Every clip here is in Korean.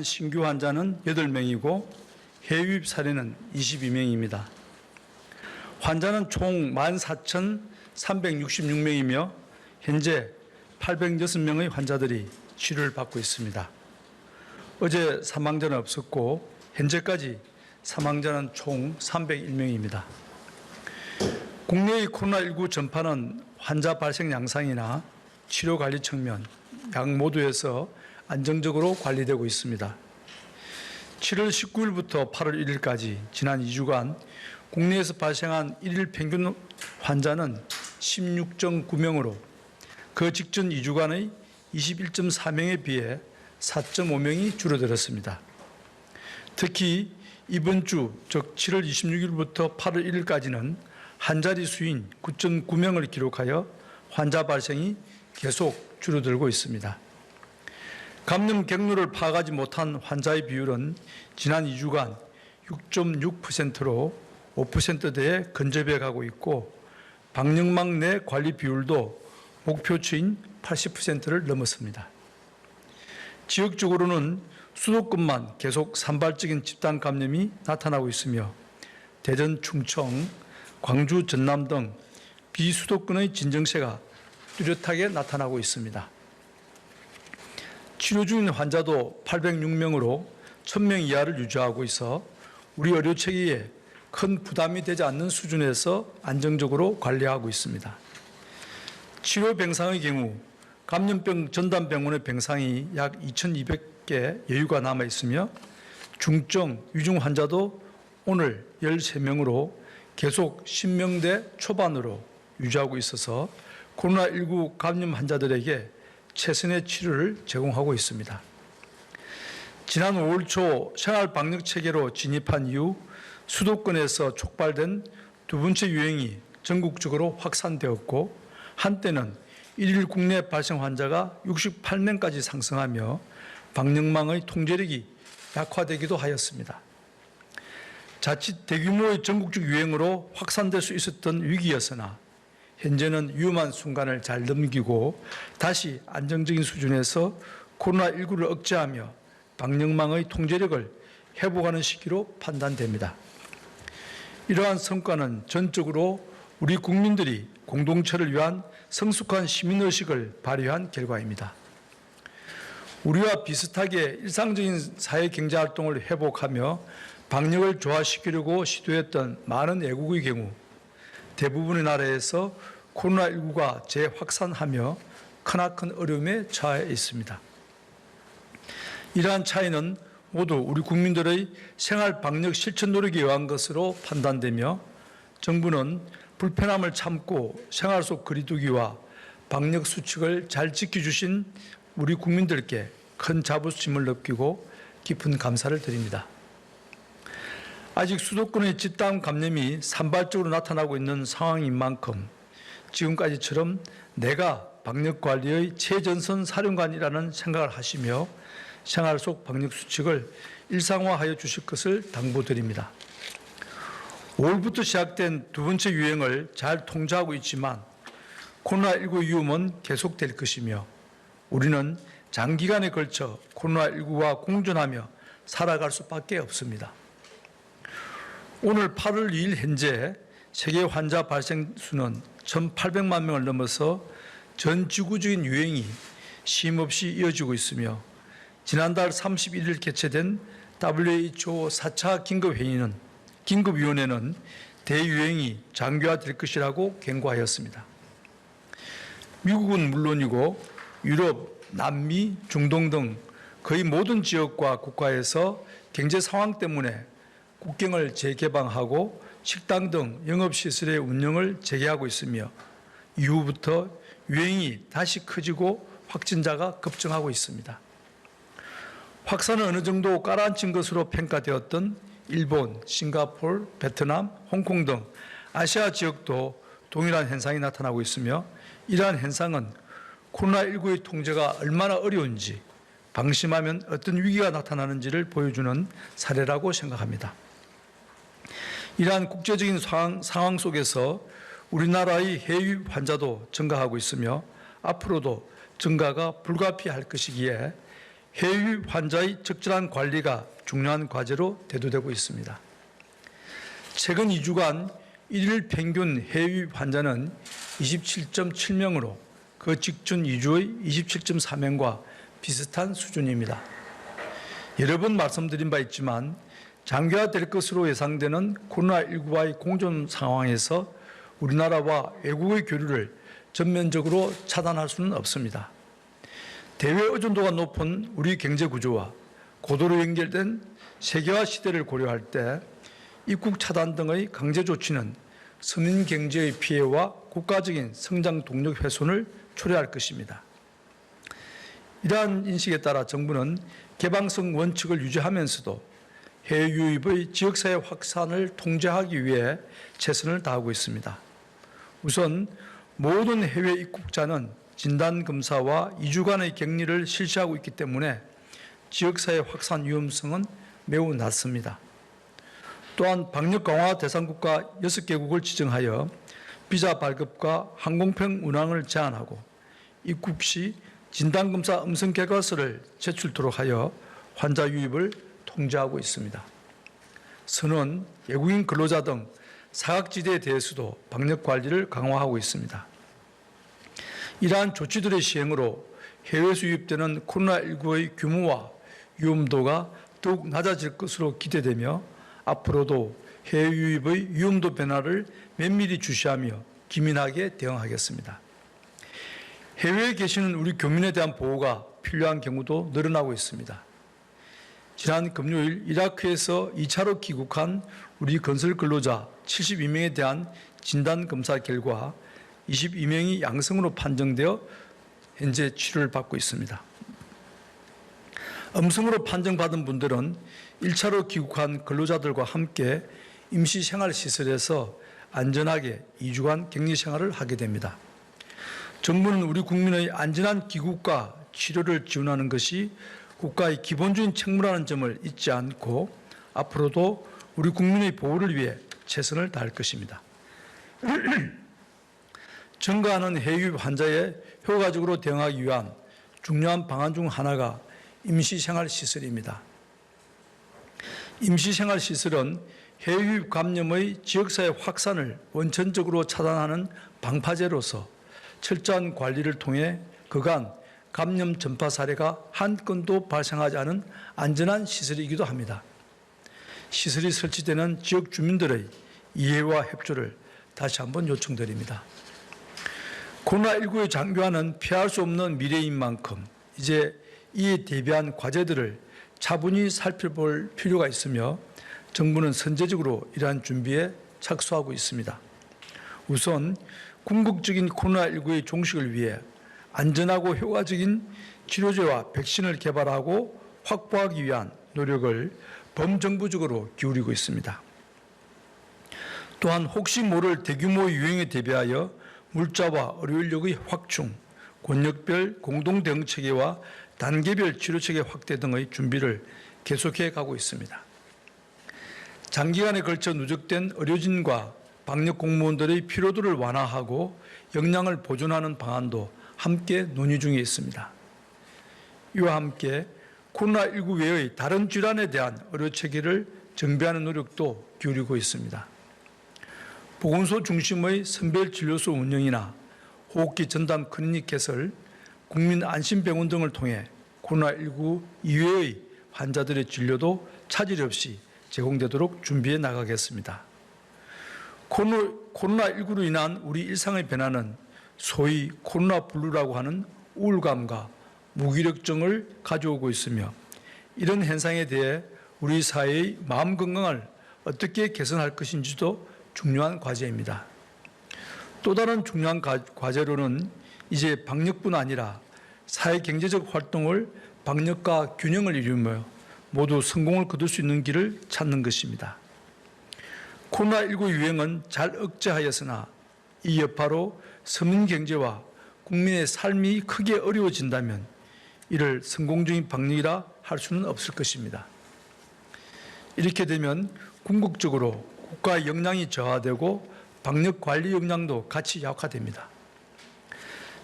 신규 환자는 8명이고 해유입 사례는 22명입니다. 환자는 총 14,366명이며 현재 806명의 환자들이 치료를 받고 있습니다. 어제 사망자는 없었고 현재까지 사망자는 총 301명입니다. 국내의 코로나19 전파는 환자 발생 양상이나 치료 관리 측면 양 모두에서 안정적으로 관리되고 있습니다. 7월 19일부터 8월 1일까지 지난 2주간 국내에서 발생한 1일 평균 환자는 16.9명으로 그 직전 2주간의 21.4명에 비해 4.5명이 줄어들었습니다. 특히 이번 주, 즉 7월 26일부터 8월 1일까지는 한 자리 수인 9.9명을 기록하여 환자 발생이 계속 줄어들고 있습니다. 감염 경로를 파악하지 못한 환자의 비율은 지난 2주간 6.6%로 5%대에 근접해 가고 있고 방역망 내 관리 비율도 목표치인 80%를 넘었습니다. 지역적으로는 수도권만 계속 산발적인 집단 감염이 나타나고 있으며 대전, 충청, 광주, 전남 등 비수도권의 진정세가 뚜렷하게 나타나고 있습니다. 치료 중인 환자도 806명으로 1,000명 이하를 유지하고 있어 우리 의료체계에 큰 부담이 되지 않는 수준에서 안정적으로 관리하고 있습니다. 치료 병상의 경우 감염병 전담병원의 병상이 약 2,200개 여유가 남아 있으며 중증, 위중 환자도 오늘 13명으로 계속 10명대 초반으로 유지하고 있어서 코로나19 감염 환자들에게 최선의 치료를 제공하고 있습니다. 지난 5월 초 생활방역 체계로 진입한 이후 수도권에서 촉발된 두 번째 유행이 전국적으로 확산되었고 한때는 1일 국내 발생 환자가 68명까지 상승하며 방역망의 통제력이 약화되기도 하였습니다. 자칫 대규모의 전국적 유행으로 확산될 수 있었던 위기였으나 현재는 위험한 순간을 잘 넘기고 다시 안정적인 수준에서 코로나19를 억제하며 방역망의 통제력을 회복하는 시기로 판단됩니다. 이러한 성과는 전적으로 우리 국민들이 공동체를 위한 성숙한 시민의식을 발휘한 결과입니다. 우리와 비슷하게 일상적인 사회경제활동을 회복하며 방역을 조화시키려고 시도했던 많은 애국의 경우 대부분의 나라에서 코로나19가 재확산하며 크나큰 어려움에 처해 있습니다. 이러한 차이는 모두 우리 국민들의 생활 방역 실천 노력에 의한 것으로 판단되며 정부는 불편함을 참고 생활 속 거리두기와 방역 수칙을 잘 지켜주신 우리 국민들께 큰 자부심을 느끼고 깊은 감사를 드립니다. 아직 수도권의 집단 감염이 산발적으로 나타나고 있는 상황인 만큼 지금까지처럼 내가 방역관리의 최전선 사령관이라는 생각을 하시며 생활 속 방역 수칙을 일상화하여 주실 것을 당부드립니다. 5월부터 시작된 두 번째 유행을 잘 통제하고 있지만 코로나19 위험은 계속될 것이며 우리는 장기간에 걸쳐 코로나19와 공존하며 살아갈 수밖에 없습니다. 오늘 8월 2일 현재 세계 환자 발생 수는 1,800만 명을 넘어서 전 지구적인 유행이 쉼없이 이어지고 있으며 지난달 31일 개최된 WHO 4차 긴급위원회는 대유행이 장기화될 것이라고 경고하였습니다. 미국은 물론이고 유럽, 남미, 중동 등 거의 모든 지역과 국가에서 경제 상황 때문에 국경을 재개방하고 식당 등 영업시설의 운영을 재개하고 있으며 이후부터 유행이 다시 커지고 확진자가 급증하고 있습니다. 확산은 어느 정도 가라앉힌 것으로 평가되었던 일본, 싱가포르, 베트남, 홍콩 등 아시아 지역도 동일한 현상이 나타나고 있으며 이러한 현상은 코로나19의 통제가 얼마나 어려운지 방심하면 어떤 위기가 나타나는지를 보여주는 사례라고 생각합니다. 이러한 국제적인 상황 속에서 우리나라의 해외 환자도 증가하고 있으며 앞으로도 증가가 불가피할 것이기에 해외 환자의 적절한 관리가 중요한 과제로 대두되고 있습니다. 최근 2주간 일일 평균 해외 환자는 27.7명으로 그 직전 2주의 27.4명과 비슷한 수준입니다. 여러 번 말씀드린 바 있지만 장기화될 것으로 예상되는 코로나19와의 공존 상황에서 우리나라와 외국의 교류를 전면적으로 차단할 수는 없습니다. 대외 의존도가 높은 우리 경제 구조와 고도로 연결된 세계화 시대를 고려할 때 입국 차단 등의 강제 조치는 서민 경제의 피해와 국가적인 성장 동력 훼손을 초래할 것입니다. 이러한 인식에 따라 정부는 개방성 원칙을 유지하면서도 해외 유입의 지역사회 확산을 통제하기 위해 최선을 다하고 있습니다. 우선 모든 해외 입국자는 진단검사와 2주간의 격리를 실시하고 있기 때문에 지역사회 확산 위험성은 매우 낮습니다. 또한 방역 강화 대상국가 6개국을 지정하여 비자 발급과 항공편 운항을 제한하고 입국 시 진단검사 음성 결과서를 제출토록 하여 환자 유입을 통제하고 있습니다. 선원, 외국인 근로자 등 사각지대에 대해서도 방역 관리를 강화하고 있습니다. 이러한 조치들의 시행으로 해외에서 유입되는 코로나19의 규모와 위험도가 더욱 낮아질 것으로 기대되며 앞으로도 해외 유입의 위험도 변화를 면밀히 주시하며 기민하게 대응하겠습니다. 해외에 계시는 우리 교민에 대한 보호가 필요한 경우도 늘어나고 있습니다. 지난 금요일 이라크에서 2차로 귀국한 우리 건설 근로자 72명에 대한 진단검사 결과 22명이 양성으로 판정되어 현재 치료를 받고 있습니다. 음성으로 판정받은 분들은 1차로 귀국한 근로자들과 함께 임시생활시설에서 안전하게 2주간 격리생활을 하게 됩니다. 정부는 우리 국민의 안전한 귀국과 치료를 지원하는 것이 국가의 기본적인 책무라는 점을 잊지 않고 앞으로도 우리 국민의 보호를 위해 최선을 다할 것입니다. 증가하는 해외 환자에 효과적으로 대응하기 위한 중요한 방안 중 하나가 임시생활시설입니다. 임시생활시설은 해외 감염의 지역사회 확산을 원천적으로 차단하는 방파제로서 철저한 관리를 통해 그간 감염 전파 사례가 한 건도 발생하지 않은 안전한 시설이기도 합니다. 시설이 설치되는 지역 주민들의 이해와 협조를 다시 한번 요청드립니다. 코로나19의 장기화는 피할 수 없는 미래인 만큼 이제 이에 대비한 과제들을 차분히 살펴볼 필요가 있으며 정부는 선제적으로 이러한 준비에 착수하고 있습니다. 우선 궁극적인 코로나19의 종식을 위해 안전하고 효과적인 치료제와 백신을 개발하고 확보하기 위한 노력을 범정부적으로 기울이고 있습니다. 또한 혹시 모를 대규모 유행에 대비하여 물자와 의료인력의 확충, 권역별 공동대응체계와 단계별 치료체계 확대 등의 준비를 계속해 가고 있습니다. 장기간에 걸쳐 누적된 의료진과 방역 공무원들의 피로도를 완화하고 역량을 보존하는 방안도 함께 논의 중에 있습니다. 이와 함께 코로나19 외의 다른 질환에 대한 의료체계를 정비하는 노력도 기울이고 있습니다. 보건소 중심의 선별진료소 운영이나 호흡기 전담 클리닉 개설, 국민안심병원 등을 통해 코로나19 이외의 환자들의 진료도 차질 없이 제공되도록 준비해 나가겠습니다. 코로나19로 인한 우리 일상의 변화는 소위 코로나 블루라고 하는 우울감과 무기력증을 가져오고 있으며 이런 현상에 대해 우리 사회의 마음 건강을 어떻게 개선할 것인지도 중요한 과제입니다. 또 다른 중요한 과제로는 이제 방역뿐 아니라 사회경제적 활동을 방역과 균형을 이루며 모두 성공을 거둘 수 있는 길을 찾는 것입니다. 코로나19 유행은 잘 억제하였으나 이 여파로 서민 경제와 국민의 삶이 크게 어려워진다면 이를 성공적인 방역이라 할 수는 없을 것입니다. 이렇게 되면 궁극적으로 국가의 역량이 저하되고 방역 관리 역량도 같이 약화됩니다.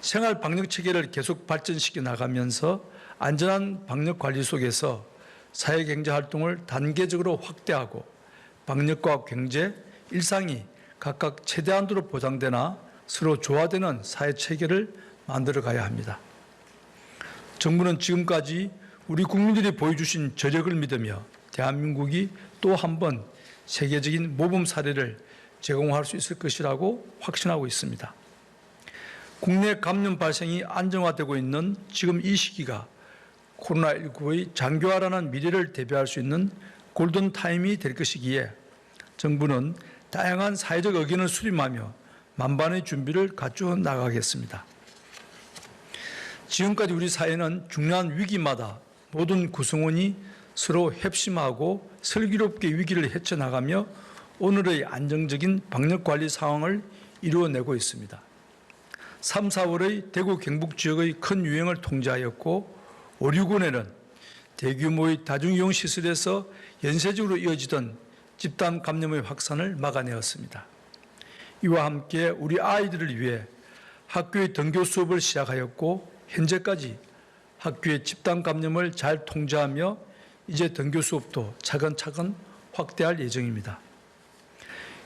생활 방역 체계를 계속 발전시켜 나가면서 안전한 방역 관리 속에서 사회경제 활동을 단계적으로 확대하고 방역과 경제, 일상이 각각 최대한도로 보장되나 서로 조화되는 사회 체계를 만들어 가야 합니다. 정부는 지금까지 우리 국민들이 보여주신 저력을 믿으며 대한민국이 또 한 번 세계적인 모범 사례를 제공할 수 있을 것이라고 확신하고 있습니다. 국내 감염 발생이 안정화되고 있는 지금 이 시기가 코로나19의 장기화라는 미래를 대비할 수 있는 골든타임이 될 것이기에 정부는 다양한 사회적 의견을 수렴하며 만반의 준비를 갖추어 나가겠습니다. 지금까지 우리 사회는 중요한 위기마다 모든 구성원이 서로 협심하고 슬기롭게 위기를 헤쳐나가며 오늘의 안정적인 방역관리 상황을 이루어내고 있습니다. 3, 4월의 대구 경북 지역의 큰 유행을 통제하였고 5, 6월에는 대규모의 다중이용 시설에서 연쇄적으로 이어지던 집단 감염의 확산을 막아내었습니다. 이와 함께 우리 아이들을 위해 학교의 등교 수업을 시작하였고 현재까지 학교의 집단 감염을 잘 통제하며 이제 등교 수업도 차근차근 확대할 예정입니다.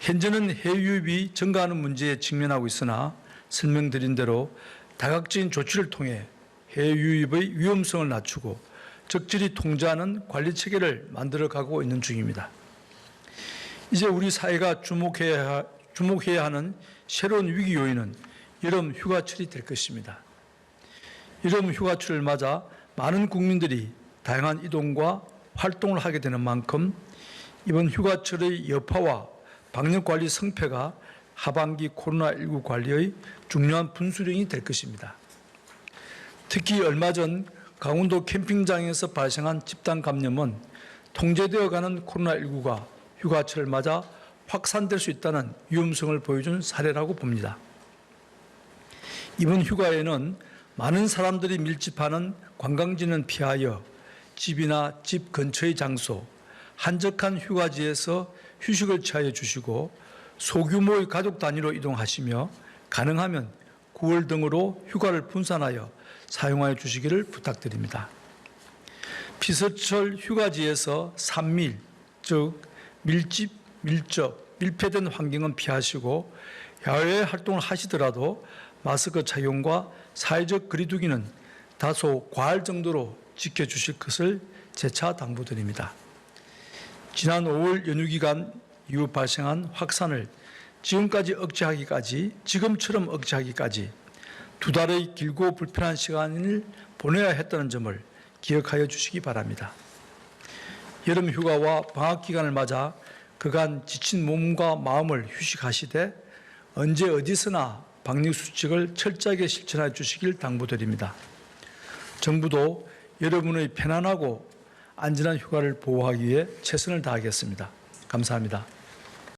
현재는 해외 유입이 증가하는 문제에 직면하고 있으나 설명드린 대로 다각적인 조치를 통해 해외 유입의 위험성을 낮추고 적절히 통제하는 관리 체계를 만들어가고 있는 중입니다. 이제 우리 사회가 주목해야 하는 새로운 위기 요인은 여름 휴가철이 될 것입니다. 여름 휴가철을 맞아 많은 국민들이 다양한 이동과 활동을 하게 되는 만큼 이번 휴가철의 여파와 방역관리 성패가 하반기 코로나19 관리의 중요한 분수령이 될 것입니다. 특히 얼마 전 강원도 캠핑장에서 발생한 집단 감염은 통제되어가는 코로나19가 휴가철을 맞아 확산될 수 있다는 위험성을 보여준 사례라고 봅니다. 이번 휴가에는 많은 사람들이 밀집하는 관광지는 피하여 집이나 집 근처의 장소, 한적한 휴가지에서 휴식을 취하여 주시고 소규모의 가족 단위로 이동하시며 가능하면 9월 등으로 휴가를 분산하여 사용하여 주시기를 부탁드립니다. 피서철 휴가지에서 산밀, 즉 밀집, 밀접, 밀폐된 환경은 피하시고 야외 활동을 하시더라도 마스크 착용과 사회적 거리두기는 다소 과할 정도로 지켜주실 것을 재차 당부드립니다. 지난 5월 연휴 기간 이후 발생한 확산을 지금처럼 억제하기까지 2달의 길고 불편한 시간을 보내야 했다는 점을 기억하여 주시기 바랍니다. 여름 휴가와 방학 기간을 맞아 그간 지친 몸과 마음을 휴식하시되 언제 어디서나 방역 수칙을 철저하게 실천해 주시길 당부드립니다. 정부도 여러분의 편안하고 안전한 휴가를 보호하기 위해 최선을 다하겠습니다. 감사합니다.